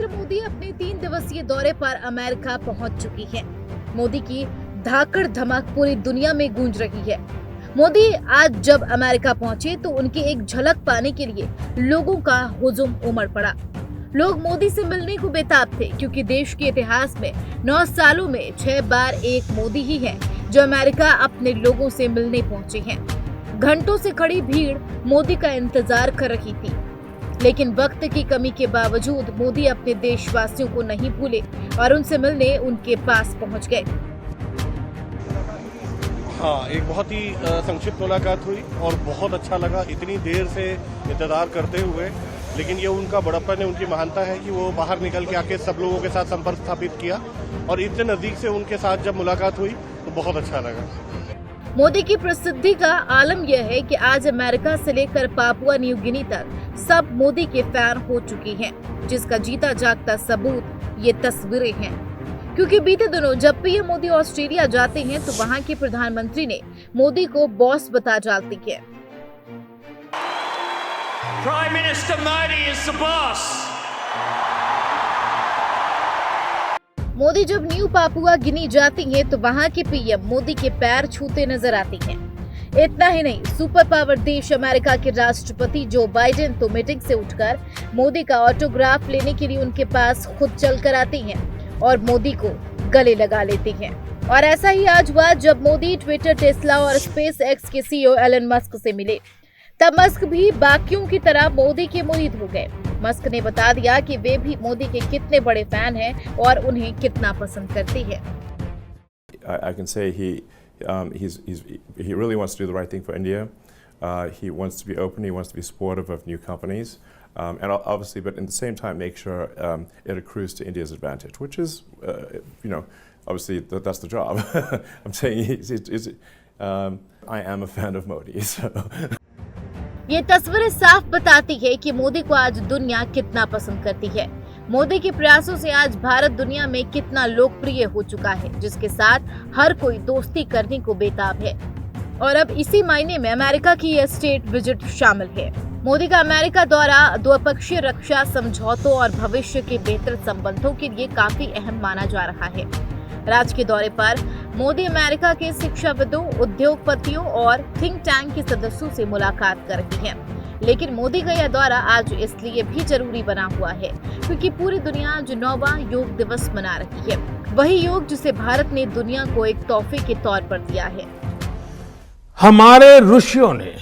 नरेंद्र मोदी अपने 3 दिवसीय दौरे पर अमेरिका पहुंच चुकी हैं। मोदी की धाकड़ धमक पूरी दुनिया में गूंज रही है। मोदी आज जब अमेरिका पहुंचे तो उनकी एक झलक पाने के लिए लोगों का हुजूम उमड़ पड़ा। लोग मोदी से मिलने को बेताब थे क्योंकि देश के इतिहास में 9 सालों में 6 बार एक मोदी ही है जो अमेरिका अपने लोगों से मिलने पहुंचे हैं। घंटों से खड़ी भीड़ मोदी का इंतजार कर रही थी, लेकिन वक्त की कमी के बावजूद मोदी अपने देशवासियों को नहीं भूले और उनसे मिलने उनके पास पहुंच गए। हाँ, एक बहुत ही संक्षिप्त मुलाकात हुई और बहुत अच्छा लगा। इतनी देर से इंतजार करते हुए, लेकिन ये उनका बड़प्पन है, उनकी महानता है कि वो बाहर निकल के आके सब लोगों के साथ संपर्क स्थापित किया और इतने नजदीक से उनके साथ जब मुलाकात हुई तो बहुत अच्छा लगा। मोदी की प्रसिद्धि का आलम यह है कि आज अमेरिका से लेकर पापुआ न्यू गिनी तक सब मोदी के फैन हो चुकी हैं, जिसका जीता जागता सबूत ये तस्वीरें हैं। क्योंकि बीते दिनों जब पीएम मोदी ऑस्ट्रेलिया जाते हैं तो वहां के प्रधानमंत्री ने मोदी को बॉस बता डालती है। Prime Minister Modi is the boss. Modi जब न्यू पापुआ गिनी जाती हैं तो वहां के पीएम मोदी के पैर छूते नजर आती हैं। इतना ही नहीं, सुपर पावर देश अमेरिका के राष्ट्रपति जो बाइडेन तो मीटिंग से उठकर मोदी का ऑटोग्राफ लेने के लिए उनके पास खुद चलकर आती हैं और मोदी को गले लगा लेती हैं। और ऐसा ही आज हुआ जब मोदी ट्विटर, टेस्ला और स्पेस एक्स के सीईओ एलन मस्क से मिले। तब मस्क भी बाकियों की तरह मोदी के मुरीद हो गए। मस्क ने बता दिया कि वे भी मोदी के कितने बड़े फैन हैं और उन्हें कितना पसंद करते हैं। I can say he really wants to do the right thing for India. He wants to be open. He wants to be supportive of new companies, and obviously, but at the same time, make sure it accrues to India's advantage, which is, obviously that's the job. I'm saying I am a fan of Modi. So. ये तस्वीरें साफ बताती है कि मोदी को आज दुनिया कितना पसंद करती है। मोदी के प्रयासों से आज भारत दुनिया में कितना लोकप्रिय हो चुका है, जिसके साथ हर कोई दोस्ती करने को बेताब है। और अब इसी महीने में अमेरिका की यह स्टेट विजिट शामिल है। मोदी का अमेरिका दौरा द्विपक्षीय रक्षा समझौतों और भविष्य के बेहतर संबंधों के लिए काफी अहम माना जा रहा है। राज्य के दौरे पर मोदी अमेरिका के शिक्षाविदों, उद्योगपतियों और थिंक टैंक के सदस्यों से मुलाकात कर रही हैं। लेकिन मोदी का यह दौरा आज इसलिए भी जरूरी बना हुआ है क्योंकि पूरी दुनिया आज 9वां योग दिवस मना रही है। वही योग जिसे भारत ने दुनिया को एक तोहफे के तौर पर दिया है। हमारे ऋषियों ने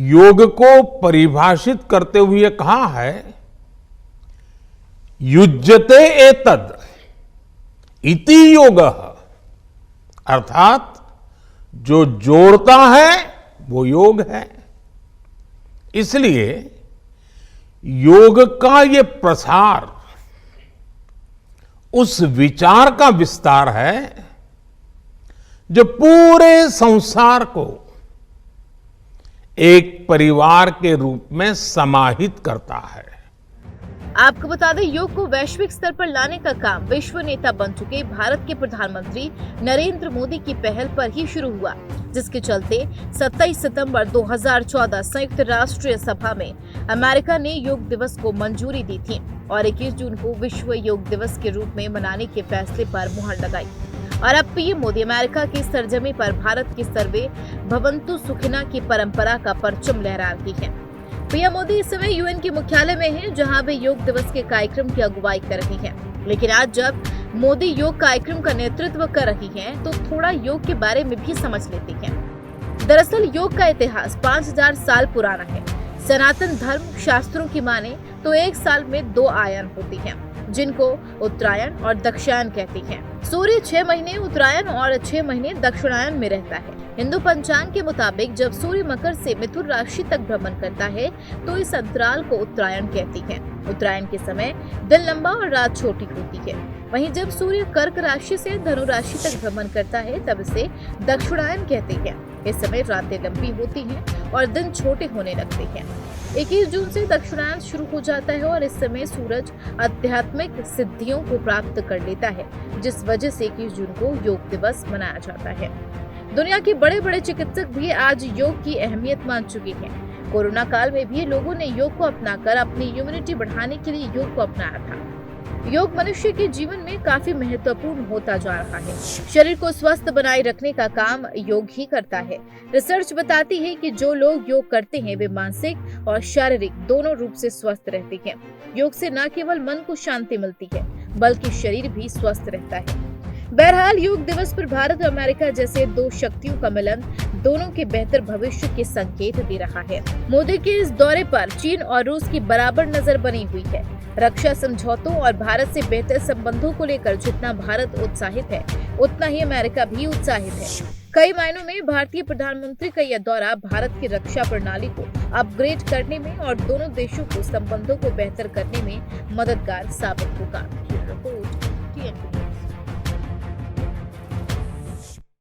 योग को परिभाषित करते हुए कहा है, युज्यते एतद इति योगः, अर्थात जो जोड़ता है वो योग है। इसलिए योग का ये प्रसार उस विचार का विस्तार है जो पूरे संसार को एक परिवार के रूप में समाहित करता है। आपको बता दें, योग को वैश्विक स्तर पर लाने का काम विश्व नेता बन चुके भारत के प्रधानमंत्री नरेंद्र मोदी की पहल पर ही शुरू हुआ, जिसके चलते 27 सितंबर 2014 संयुक्त राष्ट्र सभा में अमेरिका ने योग दिवस को मंजूरी दी थी और 21 जून को विश्व योग दिवस के रूप में मनाने के फैसले पर मुहर लगाई। और अब पीएम मोदी अमेरिका की सरजमी पर भारत की सर्वे भवन्तु सुखिना की परंपरा का परचम लहरा रही है। पीएम मोदी इस समय यूएन के मुख्यालय में हैं, जहां वे योग दिवस के कार्यक्रम की अगुवाई कर रही हैं। लेकिन आज जब मोदी योग कार्यक्रम का नेतृत्व कर रही हैं, तो थोड़ा योग के बारे में भी समझ लेती हैं। दरअसल योग का इतिहास 5000 साल पुराना है। सनातन धर्म शास्त्रों की माने तो एक साल में 2 आयन होती हैं, जिनको उत्तरायण और दक्षिणायन कहती हैं। सूर्य 6 महीने उत्तरायण और 6 महीने दक्षिणायन में रहता है। हिंदू पंचांग के मुताबिक जब सूर्य मकर से मिथुन राशि तक भ्रमण करता है तो इस अंतराल को उत्तरायण कहती है। उत्तरायण के समय दिन लंबा और रात छोटी होती है। वहीं जब सूर्य कर्क राशि से धनु राशि तक भ्रमण करता है तब इसे दक्षिणायन कहते हैं। इस समय रातें लंबी होती हैं और दिन छोटे होने लगते हैं। 21 जून से दक्षिणायन शुरू हो जाता है और इस समय सूरज आध्यात्मिक सिद्धियों को प्राप्त कर लेता है, जिस वजह से 21 जून को योग दिवस मनाया जाता है। दुनिया के बड़े बड़े चिकित्सक भी आज योग की अहमियत मान चुके हैं। कोरोना काल में भी लोगों ने योग को अपनाकर अपनी इम्यूनिटी बढ़ाने के लिए योग को अपनाया था। योग मनुष्य के जीवन में काफी महत्वपूर्ण होता जा रहा है। शरीर को स्वस्थ बनाए रखने का काम योग ही करता है। रिसर्च बताती है कि जो लोग योग करते हैं वे मानसिक और शारीरिक दोनों रूप से स्वस्थ रहते हैं। योग से न केवल मन को शांति मिलती है बल्कि शरीर भी स्वस्थ रहता है। बहरहाल योग दिवस पर भारत और अमेरिका जैसे दो शक्तियों का मिलन दोनों के बेहतर भविष्य के संकेत दे रहा है। मोदी के इस दौरे पर चीन और रूस की बराबर नजर बनी हुई है। रक्षा समझौतों और भारत से बेहतर संबंधों को लेकर जितना भारत उत्साहित है उतना ही अमेरिका भी उत्साहित है। कई मायनों में भारतीय प्रधानमंत्री का यह दौरा भारत की रक्षा प्रणाली को अपग्रेड करने में और दोनों देशों को संबंधों को बेहतर करने में मददगार साबित होगा। रिपोर्ट